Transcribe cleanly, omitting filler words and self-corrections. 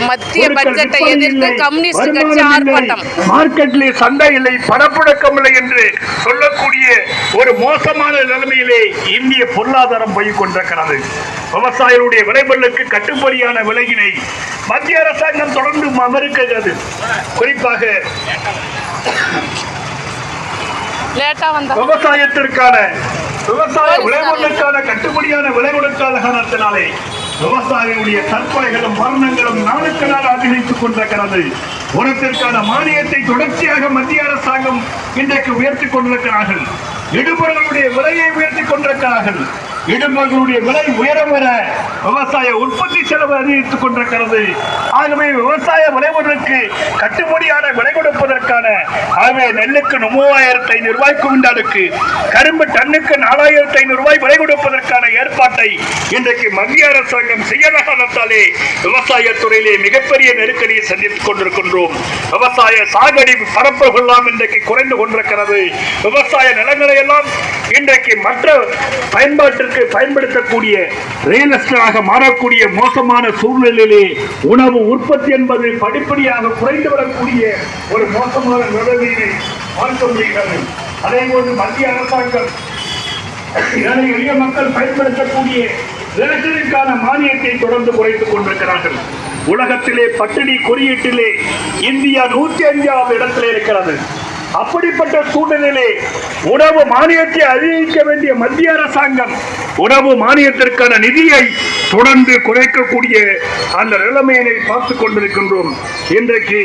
மத்திய பட்ஜெட்டை எதிர்த்து கம்யூனிஸ்ட் கட்சி ஆர்ப்பாட்டம். மார்க்கெட்டிலே சந்தை இல்லை, பணப்புழக்கம் இல்லை என்று சொல்லக்கூடிய ஒரு மோசமான நிலைமையிலே இந்திய பொருளாதாரம் போய் கொண்டிருக்கிறது. விவசாயிகளுடைய விளைபொருளுக்கு கட்டுப்படியான விலையினை மத்திய அரசாங்கம் தொடர்ந்து மறுக்கிறது. குறிப்பாக விவசாயத்திற்கான விவசாய விளைபொருளுக்கான கட்டுப்படியான விலை கொடுக்காத காரணத்தினாலே விவசாயிகளுடைய தற்கொலைகளும் மரணங்களும் நாளுக்கு நாள் அதிகரித்துக் கொண்டிருக்கிறது. உரத்திற்கான மானியத்தை தொடர்ச்சியாக மத்திய அரசாங்கம் இன்றைக்கு உயர்த்திக் கொண்டிருக்கிறார்கள். இடுபொருளுடைய விலையை உயர்த்திக் கொண்டிருக்கிறார்கள். இடுபொருளுடைய விலை உயர வர விவசாய உற்பத்தி செலவு அதிகரித்துக் கொண்டிருக்கிறது. ஆகவே விவசாய விளைபொருளுக்கு கட்டுப்படியான விலை கொடுப்பதற்கான ஆகவே நெல்லுக்கு 3500 ரூபாய் குவிண்டாலுக்கு, கரும்பு டன்னுக்கு 4500 ரூபாய் விலை கொடுப்பதற்கான ஏற்பாட்டை இன்றைக்கு மத்திய அரசாங்கம் செய்யலாலே விவசாயத்துறையிலே மிகப்பெரிய நெருக்கடியை சந்தித்துக் கொண்டிருக்கின்றோம். விவசாய சாகடி பரப்புகள் எல்லாம் இன்றைக்கு குறைந்து கொண்டிருக்கிறது. விவசாய நிலங்களை எல்லாம் இன்றைக்கு மற்ற பயன்பாட்டிற்கு பயன்படுத்தக்கூடிய ரியல் எஸ்டேட்டாக மாறக்கூடிய மோசமான சூழ்நிலையிலே உணவு உற்பத்தி என்பது படிப்படியாக குறைந்து வரக்கூடிய ஒரு மோசமான நிலைமையை பார்க்க முடிகிறது. அதே போன்று மத்திய அரசாங்கம் ஏழை எளிய மக்கள் பயன்படுத்தக்கூடிய ரேஷனுக்கான மானியத்தை தொடர்ந்து குறைத்துக் கொண்டிருக்கிறார்கள். உலகத்திலே பட்டினி குறியீட்டிலே இந்தியா 105வது இடத்திலே இருக்கிறது. அப்படிப்பட்ட சூழ்நிலையிலே உணவு மானியத்தை அதிகரிக்க வேண்டிய மத்திய அரசாங்கம் உணவு மானியத்திற்கான நிதியை தொடர்ந்து குறைக்கக்கூடிய அந்த நிலைமையை பார்த்துக் கொண்டிருக்கின்றோம். இன்றைக்கு